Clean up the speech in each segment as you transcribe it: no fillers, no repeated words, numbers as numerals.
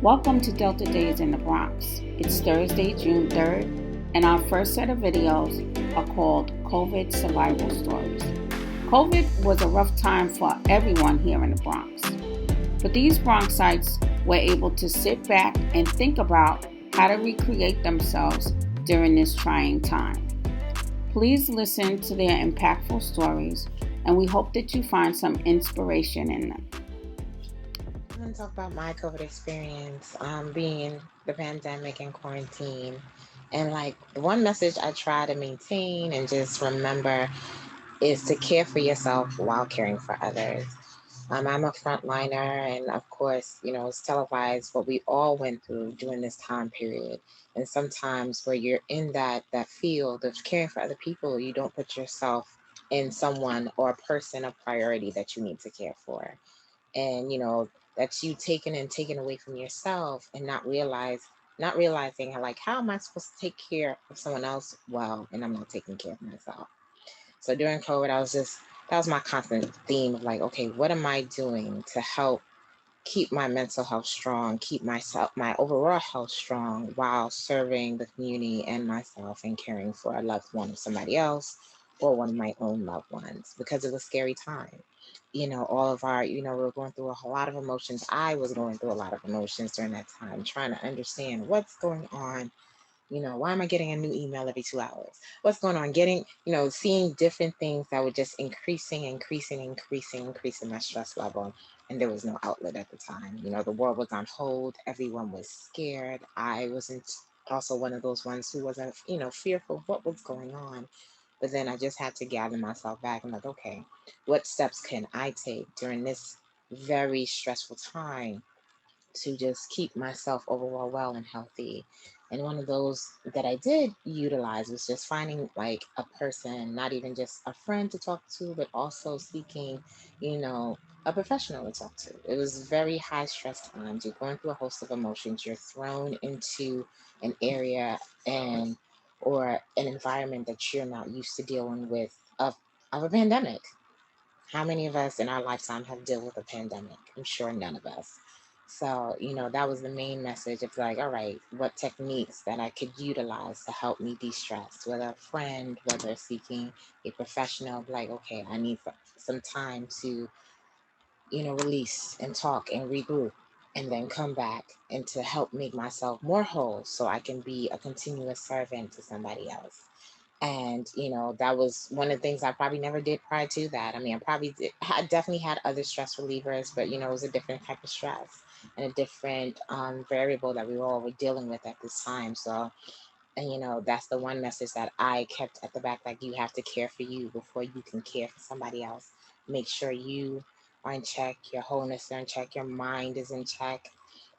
Welcome to Delta Days in the Bronx. It's Thursday, June 3rd, and our first set of videos are called COVID Survival Stories. COVID was a rough time for everyone here in the Bronx, but these Bronxites were able to sit back and think about how to recreate themselves during this trying time. Please listen to their impactful stories, and we hope that you find some inspiration in them. I'm going to talk about my COVID experience, being in the pandemic and quarantine. And like the one message I try to maintain and just remember is to care for yourself while caring for others. I'm a frontliner, and of course, it's televised what we all went through during this time period. And sometimes where you're in that field of caring for other people, you don't put yourself in someone or a person of priority that you need to care for. And that's you taken and taken away from yourself and not realizing how am I supposed to take care of someone else well, and I'm not taking care of myself. So during COVID, that was my constant theme of like, okay, what am I doing to help keep my mental health strong, keep my overall health strong while serving the community and myself and caring for a loved one of somebody else or one of my own loved ones, because it was a scary time. All of our, we were going through a whole lot of emotions. I was going through a lot of emotions during that time, trying to understand what's going on. Why am I getting a new email every 2 hours? What's going on? Seeing different things that were just increasing my stress level. And there was no outlet at the time. The world was on hold. Everyone was scared. I wasn't also one of those ones who wasn't, fearful of what was going on. But then I just had to gather myself back and like, okay, what steps can I take during this very stressful time to just keep myself overall well and healthy? And one of those that I did utilize was just finding like a person, not even just a friend to talk to, but also seeking, you know, a professional to talk to. It was very high stress times. You're going through a host of emotions. You're thrown into an area and or an environment that you're not used to dealing with of a pandemic. How many of us in our lifetime have dealt with a pandemic? I'm sure none of us. So, that was the main message of like, all right, what techniques that I could utilize to help me de stress, whether a friend, whether seeking a professional, like, okay, I need some time to, release and talk and regroup and then come back and to help make myself more whole so I can be a continuous servant to somebody else. And that was one of the things I probably never did prior to that. I mean, I definitely had other stress relievers, but it was a different type of stress and a different variable that we all were dealing with at this time. So, and that's the one message that I kept at the back, like you have to care for you before you can care for somebody else. Make sure you are in check, your wholeness are in check, your mind is in check,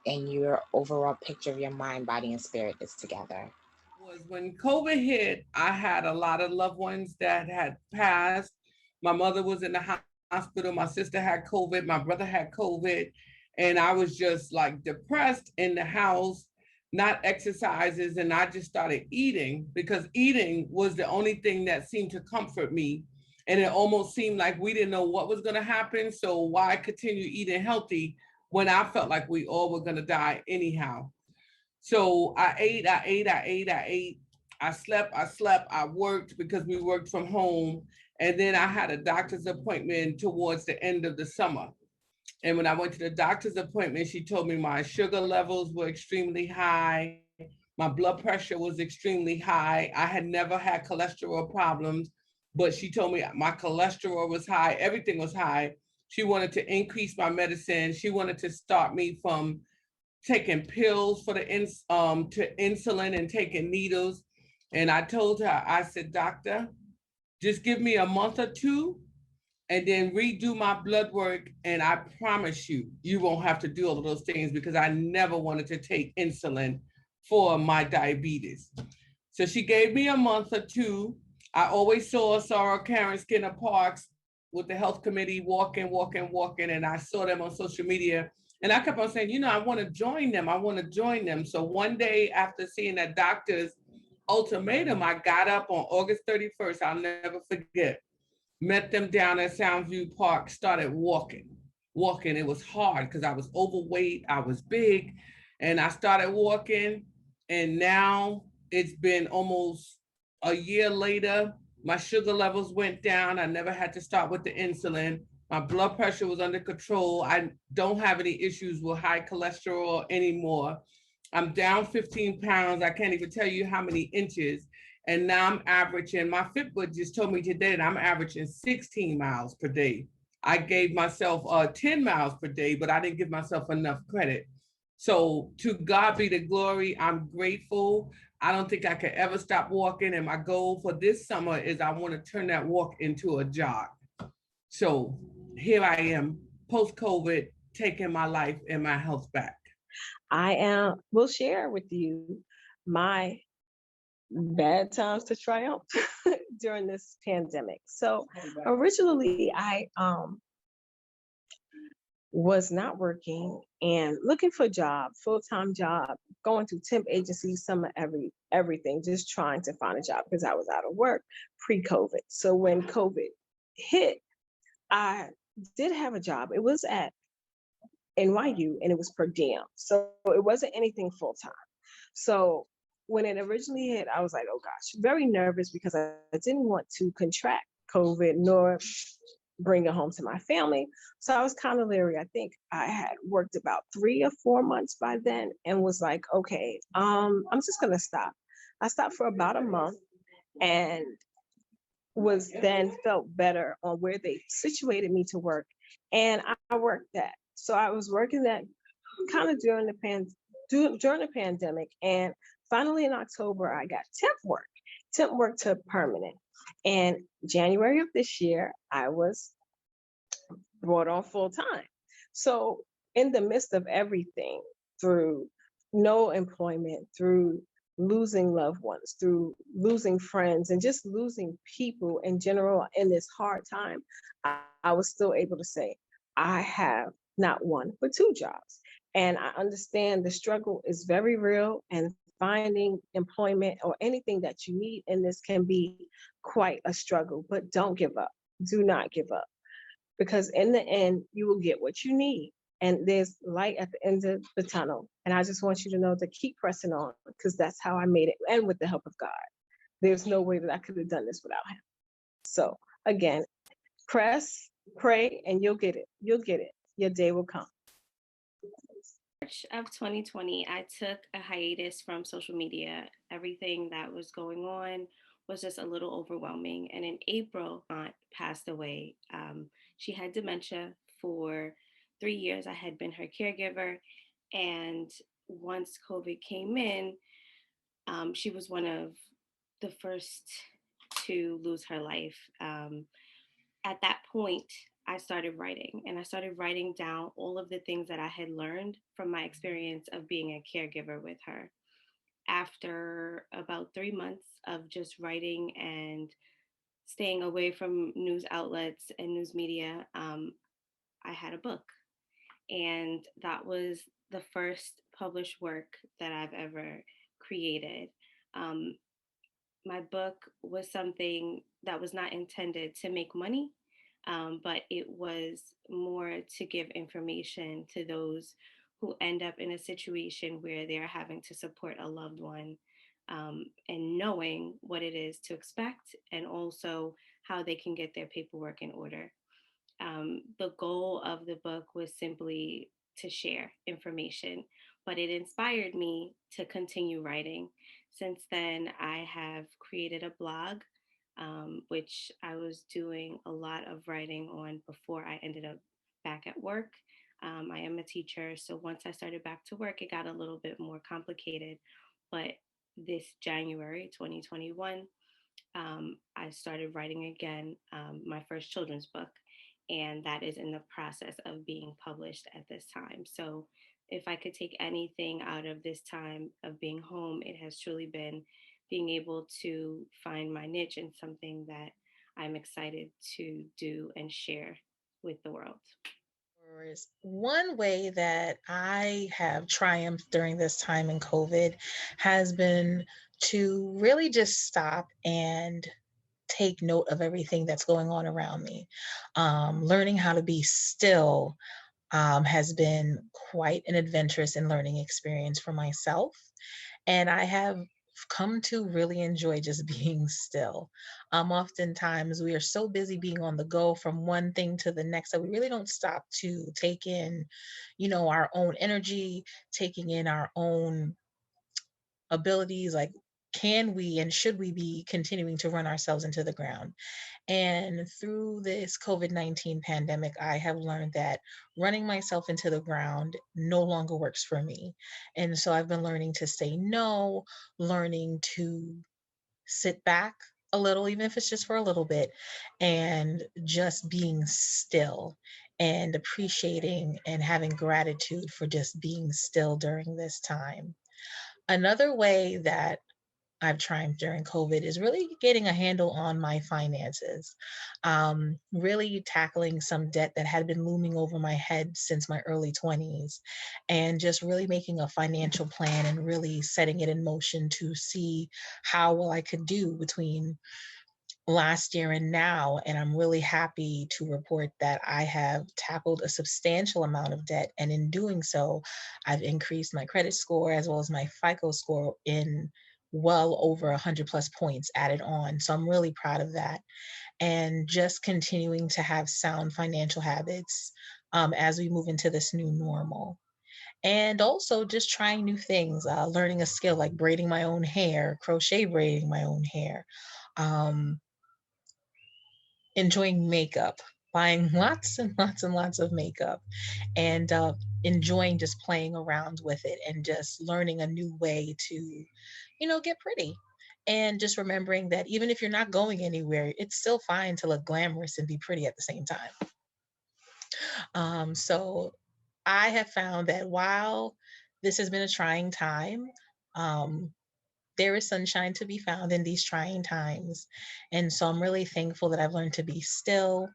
and your overall picture of your mind, body, and spirit is together. Was when COVID hit, I had a lot of loved ones that had passed. My mother was in the hospital, my sister had COVID, my brother had COVID, and I was just like depressed in the house, not exercises, and I just started eating because eating was the only thing that seemed to comfort me. And it almost seemed like we didn't know what was going to happen. So why continue eating healthy when I felt like we all were going to die anyhow? So I ate. I slept, I worked because we worked from home. And then I had a doctor's appointment towards the end of the summer. And when I went to the doctor's appointment, she told me my sugar levels were extremely high. My blood pressure was extremely high. I had never had cholesterol problems, but she told me my cholesterol was high. Everything was high. She wanted to increase my medicine. She wanted to start me from taking pills for to insulin and taking needles. And I told her, I said, doctor, just give me a month or two and then redo my blood work. And I promise you, you won't have to do all of those things because I never wanted to take insulin for my diabetes. So she gave me a month or two. I always saw Sarah Karen Skinner Parks with the health committee walking, and I saw them on social media. And I kept on saying, I want to join them. I want to join them. So one day after seeing that doctor's ultimatum, I got up on August 31st. I'll never forget. Met them down at Soundview Park, started walking. It was hard because I was overweight, I was big, And I started walking, and now it's been almost a year later. My sugar levels went down. I never had to start with the insulin. My blood pressure was under control. I don't have any issues with high cholesterol anymore. I'm down 15 pounds. I can't even tell you how many inches. And now I'm averaging, my Fitbit just told me today that I'm averaging 16 miles per day. I gave myself 10 miles per day, but I didn't give myself enough credit. So to God be the glory. I'm grateful. I don't think I could ever stop walking. And my goal for this summer is I want to turn that walk into a jog. So here I am, post COVID, taking my life and my health back. Will share with you my bad times to triumph during this pandemic. So originally I was not working and looking for a job, full-time job, going through temp agencies, some of everything, just trying to find a job because I was out of work pre-COVID. So when COVID hit, I did have a job. It was at NYU and it was per diem. So it wasn't anything full-time. So when it originally hit, I was like, oh gosh, very nervous because I didn't want to contract COVID nor bring it home to my family. So I was kind of leery. I think I had worked about 3 or 4 months by then and was like, okay, I'm just gonna stop. I stopped for about a month and was then felt better on where they situated me to work. And I worked that. So I was working that kind of during the pandemic. And finally in October, I got temp work to permanent. And January of this year, I was brought on full time. So in the midst of everything, through no employment, through losing loved ones, through losing friends, and just losing people in general in this hard time, I was still able to say, I have not one, but two jobs. And I understand the struggle is very real, and finding employment or anything that you need in this can be quite a struggle, but don't give up. Do not give up, because in the end, you will get what you need. And there's light at the end of the tunnel. And I just want you to know to keep pressing on, because that's how I made it. And with the help of God, there's no way that I could have done this without him. So again, press, pray, and you'll get it. You'll get it. Your day will come. March of 2020, I took a hiatus from social media. Everything that was going on was just a little overwhelming. And in April, aunt passed away. She had dementia for 3 years. I had been her caregiver. And once COVID came in, she was one of the first to lose her life. At that point, I started writing, and I started writing down all of the things that I had learned from my experience of being a caregiver with her. After about 3 months of just writing and staying away from news outlets and news media, I had a book. And that was the first published work that I've ever created. Um, my book was something that was not intended to make money, but it was more to give information to those who end up in a situation where they're having to support a loved one, and knowing what it is to expect and also how they can get their paperwork in order. The goal of the book was simply to share information, but it inspired me to continue writing. Since then, I have created a blog, which I was doing a lot of writing on before I ended up back at work. I am a teacher, so once I started back to work, it got a little bit more complicated. But this January 2021, I started writing again, my first children's book, and that is in the process of being published at this time. So, if I could take anything out of this time of being home, it has truly been being able to find my niche in something that I'm excited to do and share with the world. One way that I have triumphed during this time in COVID has been to really just stop and take note of everything that's going on around me. Learning how to be still, has been quite an adventurous and learning experience for myself. And I have come to really enjoy just being still. Oftentimes we are so busy being on the go from one thing to the next that we really don't stop to take in, our own energy, taking in our own abilities, like can we and should we be continuing to run ourselves into the ground? And through this COVID-19 pandemic, I have learned that running myself into the ground no longer works for me. And so I've been learning to say no, learning to sit back a little, even if it's just for a little bit, and just being still and appreciating and having gratitude for just being still during this time. Another way that I've tried during COVID is really getting a handle on my finances, really tackling some debt that had been looming over my head since my early 20s, and just really making a financial plan and really setting it in motion to see how well I could do between last year and now. And I'm really happy to report that I have tackled a substantial amount of debt. And in doing so, I've increased my credit score as well as my FICO score in well over 100 plus points added on. So I'm really proud of that. And just continuing to have sound financial habits as we move into this new normal. And also just trying new things, learning a skill like braiding my own hair, crochet braiding my own hair. Um, Enjoying makeup, buying lots and lots and lots of makeup, and enjoying just playing around with it and just learning a new way to, get pretty. And just remembering that even if you're not going anywhere, it's still fine to look glamorous and be pretty at the same time. So I have found that while this has been a trying time, um, there is sunshine to be found in these trying times. And so I'm really thankful that I've learned to be still,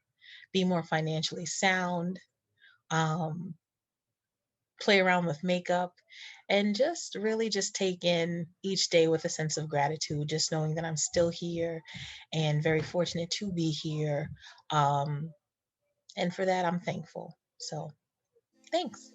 be more financially sound, um, play around with makeup, and just really just take in each day with a sense of gratitude, just knowing that I'm still here and very fortunate to be here. Um, and for that, I'm thankful. So thanks.